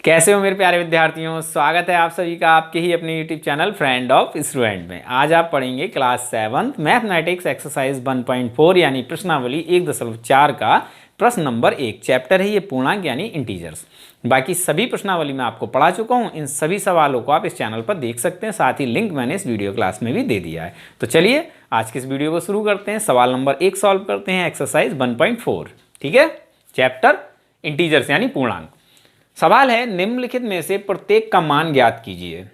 कैसे हो मेरे प्यारे विद्यार्थियों। स्वागत है आप सभी का आपके ही अपने YouTube channel friend of student में। आज आप पढ़ेंगे क्लास 7 मैथमेटिक्स एक्सरसाइज 1.4 यानी प्रश्नावली 1.4 का प्रश्न नंबर 1। चैप्टर है ये पूर्णांक यानी इंटीजर्स। बाकी सभी प्रश्नावली मैं आपको पढ़ा चुका हूँ। इन सभी सवालों को आप इस चैनल पर देख सकते हैं, साथ ही लिंक मैंने इस वीडियो क्लास में भी दे दिया है। तो चलिए आज के इस वीडियो को शुरू करते हैं। सवाल नंबर 1 सॉल्व करते हैं, एक्सरसाइज 1.4। ठीक है, चैप्टर इंटीजर्स यानी पूर्णांक। सवाल है निम्नलिखित में से प्रत्येक का मान ज्ञात कीजिए।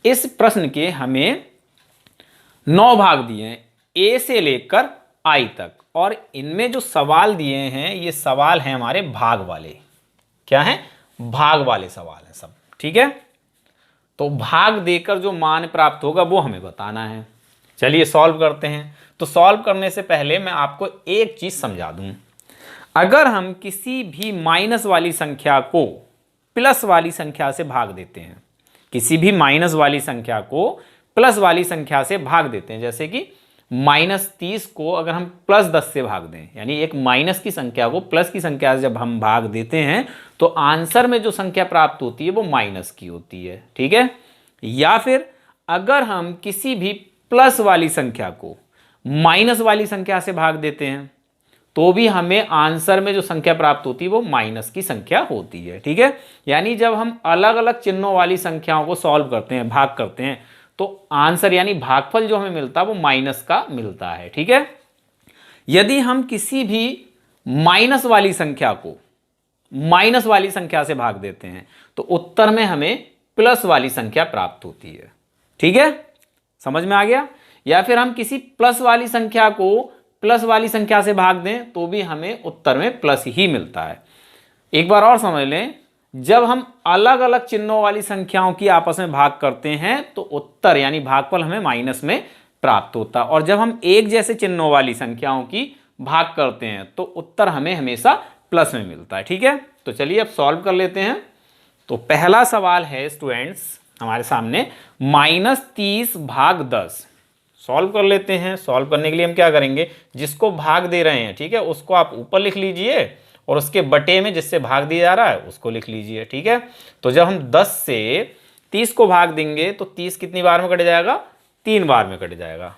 इस प्रश्न के हमें 9 भाग दिए हैं, ए से लेकर आई तक, और इनमें जो सवाल दिए हैं ये सवाल हैं हमारे भाग वाले। क्या है? भाग वाले सवाल हैं सब। ठीक है, तो भाग देकर जो मान प्राप्त होगा वो हमें बताना है। चलिए सॉल्व करते हैं। तो सॉल्व करने से पहले मैं आपको एक चीज समझा दूं। अगर हम किसी भी माइनस वाली संख्या को प्लस वाली संख्या से भाग देते हैं, किसी भी माइनस वाली संख्या को प्लस वाली संख्या से भाग देते हैं, जैसे कि -30 को अगर हम +10 से भाग दें, यानी एक माइनस की संख्या को प्लस की संख्या से जब हम भाग देते हैं तो आंसर में जो संख्या प्राप्त होती है वो माइनस की होती है। ठीक है, या फिर अगर हम किसी भी प्लस वाली संख्या को माइनस वाली संख्या से भाग देते हैं तो भी हमें आंसर में जो संख्या प्राप्त होती है वो माइनस की संख्या होती है। ठीक है, यानी जब हम अलग अलग चिन्हों वाली संख्याओं को सॉल्व करते हैं, भाग करते हैं, तो आंसर यानी भागफल जो हमें मिलता है वो माइनस का मिलता है। ठीक है, यदि हम किसी भी माइनस वाली संख्या को माइनस वाली संख्या से भाग देते हैं तो उत्तर में हमें प्लस वाली संख्या प्राप्त होती है। ठीक है, समझ में आ गया? या फिर हम किसी प्लस वाली संख्या को प्लस वाली संख्या से भाग दें तो भी हमें उत्तर में प्लस ही मिलता है। एक बार और समझ लें, जब हम अलग अलग चिन्हों वाली संख्याओं की आपस में भाग करते हैं तो उत्तर यानी भागफल हमें माइनस में प्राप्त होता है, और जब हम एक जैसे चिन्हों वाली संख्याओं की भाग करते हैं तो उत्तर हमें हमेशा प्लस में मिलता है। ठीक है, तो चलिए अब सॉल्व कर लेते हैं। तो पहला सवाल है स्टूडेंट्स हमारे सामने -30 भाग 10। सॉल्व कर लेते हैं। सॉल्व करने के लिए हम क्या करेंगे, जिसको भाग दे रहे हैं, ठीक है, उसको आप ऊपर लिख लीजिए और उसके बटे में जिससे भाग दिया जा रहा है उसको लिख लीजिए। ठीक है, तो जब हम 10 से 30 को भाग देंगे तो 30 कितनी बार में कट जाएगा? 3 बार में कट जाएगा,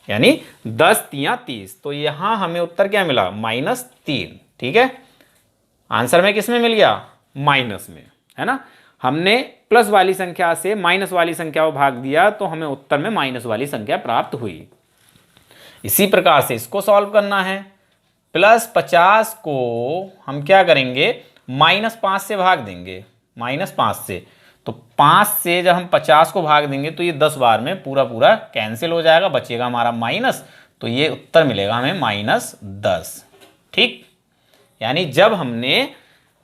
यानी 10 तिया 30। तो यहां हमें उत्तर क्या मिला? -3। ठीक है, आंसर में किस में मिल गया? माइनस में, है ना। हमने प्लस वाली संख्या से माइनस वाली संख्या को भाग दिया तो हमें उत्तर में माइनस वाली संख्या प्राप्त हुई। इसी प्रकार से इसको सॉल्व करना है। +50 को हम क्या करेंगे? -5 से भाग देंगे, -5 से। तो 5 से जब हम 50 को भाग देंगे तो ये 10 बार में पूरा पूरा कैंसिल हो जाएगा, बचेगा हमारा माइनस। तो ये उत्तर मिलेगा हमें -10। ठीक, यानी जब हमने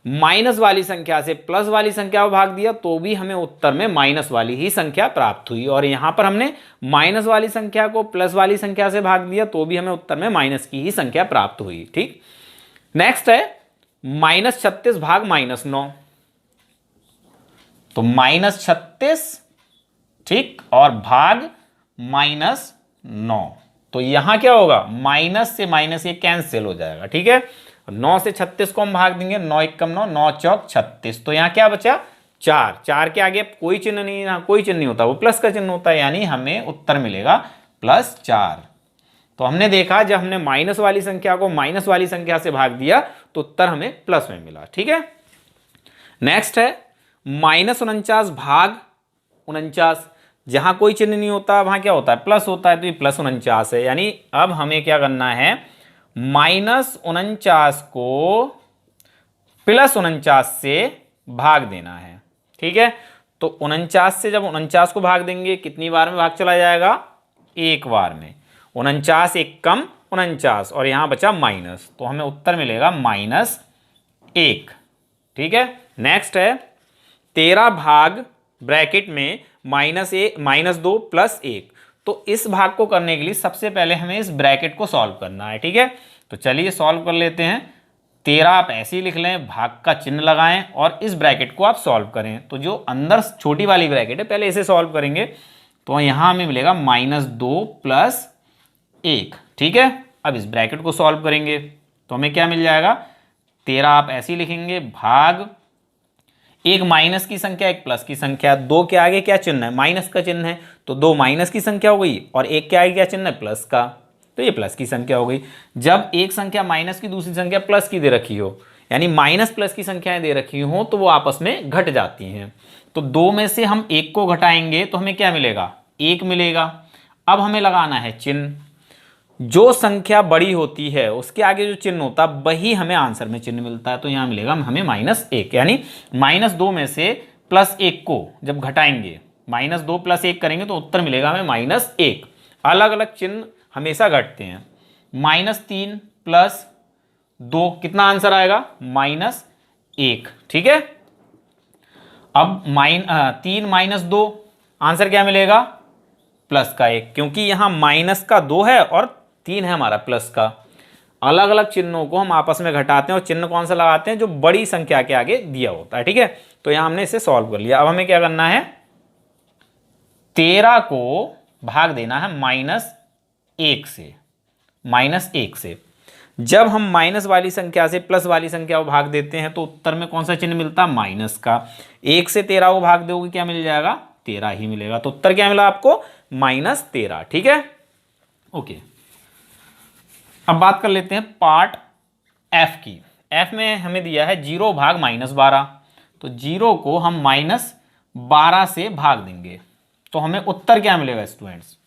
माइनस वाली संख्या से प्लस वाली संख्या को भाग दिया तो भी हमें उत्तर में माइनस वाली ही संख्या प्राप्त हुई, और यहां पर हमने माइनस वाली संख्या को प्लस वाली संख्या से भाग दिया तो भी हमें उत्तर में माइनस की ही संख्या प्राप्त हुई। ठीक, नेक्स्ट है -36 भाग -9। तो -36, ठीक, और भाग -9। तो यहां क्या होगा? माइनस से माइनस ये कैंसिल हो जाएगा। ठीक है, 9 से 36 को हम भाग देंगे, 9 एकम 9, 9 चौक 36। तो यहां क्या बचा? 4। 4 के आगे कोई चिन्ह नहीं, यहां कोई चिन्ह नहीं होता, वो प्लस का चिन्ह होता है, यानी हमें उत्तर मिलेगा +4। तो हमने देखा जब हमने माइनस वाली संख्या को माइनस वाली संख्या से भाग दिया तो उत्तर हमें प्लस में मिला। ठीक है, नेक्स्ट है -49 भाग 49। जहां कोई चिन्ह नहीं होता वहां क्या होता है? प्लस होता है, तो ये +49 है। यानी अब हमें क्या करना है? -49 को +49 से भाग देना है। ठीक है, तो 49 से जब 49 को भाग देंगे कितनी बार में भाग चला जाएगा? 1 बार में। 49 एक कम 49, और यहां बचा माइनस, तो हमें उत्तर मिलेगा -1। ठीक है, नेक्स्ट है 13 भाग ब्रैकेट में -2 + 1। तो इस भाग को करने के लिए सबसे पहले हमें इस ब्रैकेट को सॉल्व करना है। ठीक है, तो चलिए सॉल्व कर लेते हैं। 13 आप ऐसे ही लिख लें, भाग का चिन्ह लगाएं और इस ब्रैकेट को आप सॉल्व करें। तो जो अंदर छोटी वाली ब्रैकेट है पहले इसे सॉल्व करेंगे, तो यहां हमें मिलेगा -2 + 1। ठीक है, अब इस ब्रैकेट को सॉल्व करेंगे तो हमें क्या मिल जाएगा? 13 आप ऐसे ही लिखेंगे, भाग एक माइनस की संख्या एक प्लस की संख्या, दो के आगे क्या चिन्ह है, माइनस का चिन्ह है, तो दो माइनस की संख्या हो गई और एक के आगे क्या चिन्ह है, प्लस का, तो ये प्लस की संख्या हो गई। जब एक संख्या माइनस की दूसरी संख्या प्लस की दे रखी हो, यानी माइनस प्लस की संख्याएं दे रखी हो, तो वो आपस में घट जाती हैं। तो दो में से हम एक को घटाएंगे तो हमें क्या मिलेगा, एक मिलेगा। अब हमें लगाना है चिन्ह, जो संख्या बड़ी होती है उसके आगे जो चिन्ह होता है वही हमें आंसर में चिन्ह मिलता है। तो यहां मिलेगा हमें -1, यानी -2 में से +1 को जब घटाएंगे, -2 + 1 करेंगे तो उत्तर मिलेगा हमें -1। अलग अलग चिन्ह हमेशा घटते हैं। -3 + 2 कितना आंसर आएगा, -1। ठीक है, अब 3 - 2 आंसर क्या मिलेगा, +1, क्योंकि यहां -2 है और 3 है हमारा प्लस का। अलग अलग चिन्हों को हम आपस में घटाते हैं और चिन्ह कौन सा लगाते हैं, जो बड़ी संख्या के आगे दिया होता है। ठीक है, तो यहां हमने इसे सॉल्व कर लिया। अब हमें क्या करना है, 13 को भाग देना है -1 से, -1 से। जब हम माइनस वाली संख्या से प्लस वाली संख्या को भाग देते हैं तो उत्तर में कौन सा चिन्ह मिलता है, माइनस का। 1 से 13 को भाग दोगे क्या मिल जाएगा, 13 ही मिलेगा। तो उत्तर क्या मिला आपको, -13। ठीक है, ओके। अब बात कर लेते हैं पार्ट एफ की। एफ में हमें दिया है 0 भाग -12, तो 0 को हम -12 से भाग देंगे तो हमें उत्तर क्या मिलेगा स्टूडेंट्स।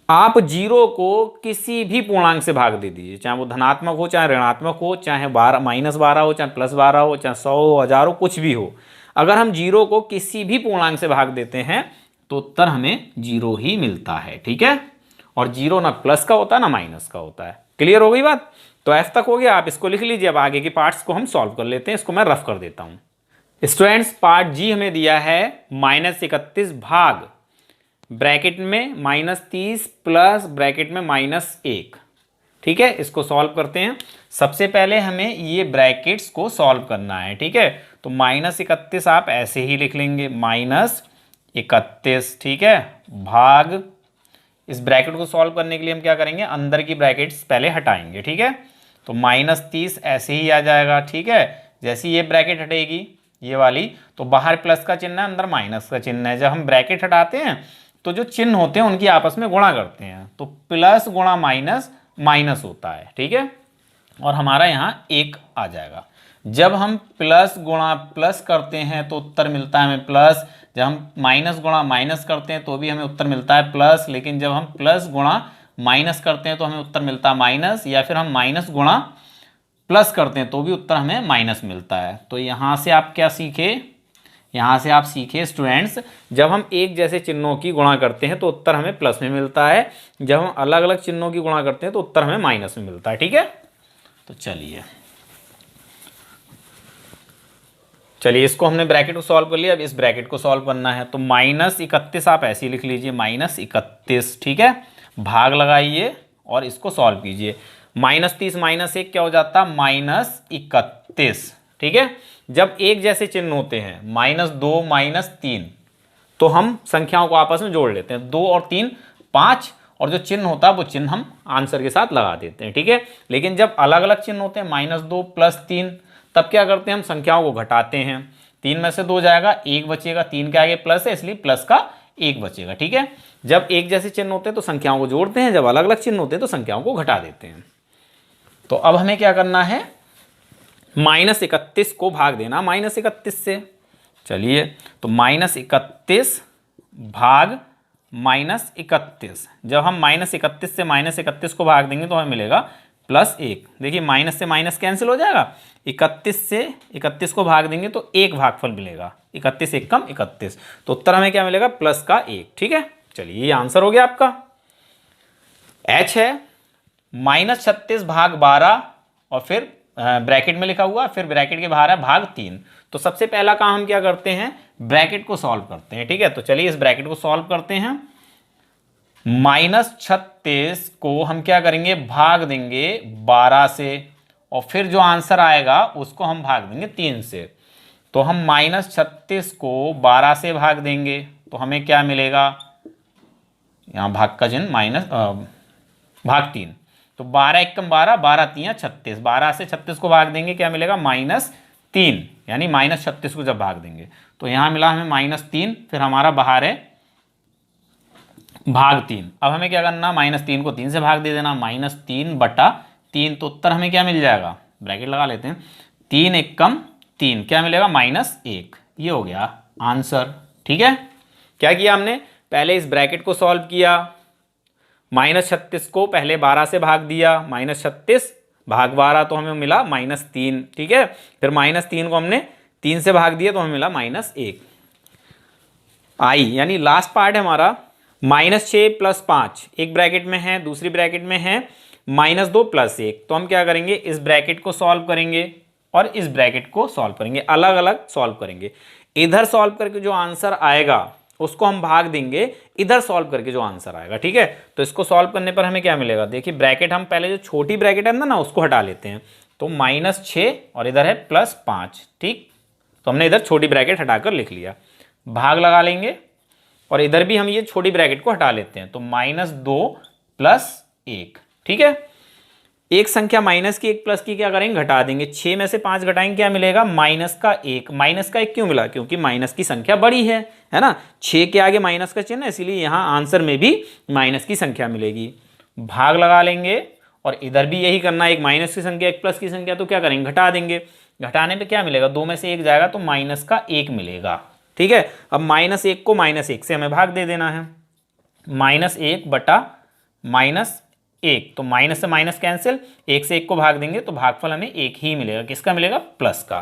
आप 0 को किसी भी पूर्णांक से भाग दे दीजिए, चाहे वो धनात्मक हो चाहे ऋणात्मक हो, चाहे -12 हो चाहे +12 हो, चाहे 100 हो 1000 हो, कुछ भी हो। अगर हम 0 को किसी भी पूर्णांक से भाग देते हैं तो उत्तर हमें 0 ही मिलता है। ठीक है, और 0 ना प्लस का होता है ना माइनस का होता है। क्लियर हो गई बात, तो एफ तक हो गया, आप इसको लिख लीजिए। अब आगे के पार्ट्स को हम सॉल्व कर लेते हैं, इसको मैं रफ कर देता हूं। स्टूडेंट्स, पार्ट जी हमें दिया है -31 भाग ब्रैकेट में -30 प्लस ब्रैकेट में -1। ठीक है, इसको सॉल्व करते हैं। सबसे पहले हमें ये ब्रैकेट्स को सॉल्व करना है। ठीक है, तो -31 आप ऐसे ही लिख लेंगे, -31। ठीक है, भाग, इस ब्रैकेट को सॉल्व करने के लिए हम क्या करेंगे, अंदर की ब्रैकेट्स पहले हटाएंगे। ठीक है, तो -30 ऐसे ही आ जाएगा। ठीक है, जैसे ये ब्रैकेट हटेगी ये वाली, तो बाहर प्लस का चिन्ह है, अंदर माइनस का चिन्ह है। जब हम ब्रैकेट हटाते हैं तो जो चिन्ह होते हैं उनकी आपस में गुणा करते हैं, तो प्लस गुणा माइनस माइनस होता है। ठीक है, और हमारा यहाँ 1 आ जाएगा। जब हम प्लस गुणा प्लस करते हैं तो उत्तर मिलता है हमें प्लस, जब हम माइनस गुणा माइनस करते हैं तो भी हमें उत्तर मिलता है प्लस, लेकिन जब हम प्लस गुणा माइनस करते हैं तो हमें उत्तर मिलता है माइनस, या फिर हम माइनस गुणा प्लस करते हैं तो भी उत्तर हमें माइनस मिलता है। तो यहाँ से आप क्या सीखे, यहाँ से आप सीखे स्टूडेंट्स, जब हम एक जैसे चिन्हों की गुणा करते हैं तो उत्तर हमें प्लस में मिलता है, जब हम अलग अलग चिन्हों की गुणा करते हैं तो उत्तर हमें माइनस में मिलता है। ठीक है, तो चलिए इसको हमने ब्रैकेट को सॉल्व कर लिया। अब इस ब्रैकेट को सॉल्व करना है, तो -31 आप ऐसे ही लिख लीजिए, -31। ठीक है, भाग लगाइए और इसको सॉल्व कीजिए। -30 -1 क्या हो जाता, -31। ठीक है, जब एक जैसे चिन्ह होते हैं -2 -3, तो हम संख्याओं को आपस में जोड़ लेते हैं, 2 और 3 5, और जो चिन्ह होता है वो चिन्ह हम आंसर के साथ लगा देते हैं। ठीक है, लेकिन जब अलग अलग चिन्ह होते हैं -2 + 3, तब क्या करते हैं, हम संख्याओं को घटाते हैं। 3 में से 2 जाएगा, 1 बचेगा, 3 के आगे प्लस है इसलिए प्लस का 1 बचेगा। ठीक है, जब एक जैसे चिन्ह होते हैं तो संख्याओं को जोड़ते हैं, जब अलग अलग चिन्ह होते हैं तो संख्याओं को घटा देते हैं। तो अब हमें क्या करना है, -31 को भाग देना -31 से। चलिए, तो -31 भाग -31, जब हम -31 से -31 को भाग देंगे तो हमें मिलेगा +1। देखिए माइनस से माइनस कैंसिल हो जाएगा, 31 से 31 को भाग देंगे तो 1 भागफल मिलेगा, 31 1 कम 31, तो उत्तर हमें क्या मिलेगा, +1। ठीक है, चलिए ये आंसर हो गया आपका। H है -36 भाग 12, और फिर ब्रैकेट में लिखा हुआ, फिर ब्रैकेट के बाहर है भाग 3। तो सबसे पहला काम हम क्या करते हैं, ब्रैकेट को सॉल्व करते हैं। ठीक है, तो चलिए इस ब्रैकेट को सॉल्व करते हैं। -36 को हम क्या करेंगे, भाग देंगे 12 से, और फिर जो आंसर आएगा उसको हम भाग देंगे 3 से। तो हम -36 को 12 से भाग देंगे तो हमें क्या मिलेगा, यहाँ भाग का चिन्ह माइनस भाग 3, तो 12 1 कम 12, 12 3 36, 12 से 36 को भाग देंगे क्या मिलेगा, -3। 3 यानी -36 को जब भाग देंगे तो यहाँ मिला हमें -3, फिर हमारा बाहर है भाग 3। अब हमें क्या करना, -3 को 3 से भाग दे देना, -3/3, तो उत्तर हमें क्या मिल जाएगा, ब्रैकेट लगा लेते हैं, 3 एकम 3, क्या मिलेगा -1। ये हो गया आंसर। ठीक है, क्या किया हमने, पहले इस ब्रैकेट को सॉल्व किया, -36 को पहले 12 से भाग दिया, -36 भाग 12 तो हमें मिला -3। ठीक है, फिर -3 को हमने 3 से भाग दिया तो हमें मिला -1। आई यानी लास्ट पार्ट है हमारा -6 + 5, एक ब्रैकेट में है, दूसरी ब्रैकेट में है -2 + 1। तो हम क्या करेंगे, इस ब्रैकेट को सॉल्व करेंगे और इस ब्रैकेट को सॉल्व करेंगे, अलग अलग सॉल्व करेंगे। इधर सॉल्व करके जो आंसर आएगा उसको हम भाग देंगे इधर सॉल्व करके जो आंसर आएगा। ठीक है, तो इसको सॉल्व करने पर हमें क्या मिलेगा, देखिए ब्रैकेट हम पहले जो छोटी ब्रैकेट है ना उसको हटा लेते हैं, तो -6 और इधर है +5। ठीक, तो हमने इधर छोटी ब्रैकेट हटाकर लिख लिया, भाग लगा लेंगे और इधर भी हम ये छोटी ब्रैकेट को हटा लेते हैं, तो -2 + 1। ठीक है, एक संख्या माइनस की एक प्लस की क्या करेंगे, घटा देंगे, 6 में से 5 घटाएंगे, क्या मिलेगा, -1। -1 क्यों मिला, क्योंकि माइनस की संख्या बड़ी है ना, 6 के आगे माइनस का चिन्ह है, इसीलिए यहाँ आंसर में भी माइनस की संख्या मिलेगी। भाग लगा लेंगे और इधर भी यही करना, एक माइनस की संख्या एक प्लस की संख्या, तो क्या करेंगे, घटा देंगे, घटाने पे क्या मिलेगा, 2 में से 1 जाएगा तो -1 मिलेगा। ठीक है, अब -1 को -1 से हमें भाग दे देना है, -1/-1, तो माइनस से माइनस कैंसिल, 1 से 1 को भाग देंगे तो भागफल हमें 1 ही मिलेगा, किसका मिलेगा, प्लस का।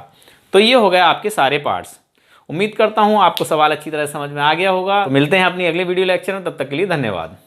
तो ये हो गया आपके सारे पार्ट्स। उम्मीद करता हूँ आपको सवाल अच्छी तरह समझ में आ गया होगा। तो मिलते हैं अपनी अगले वीडियो लेक्चर में, तब तक के लिए धन्यवाद।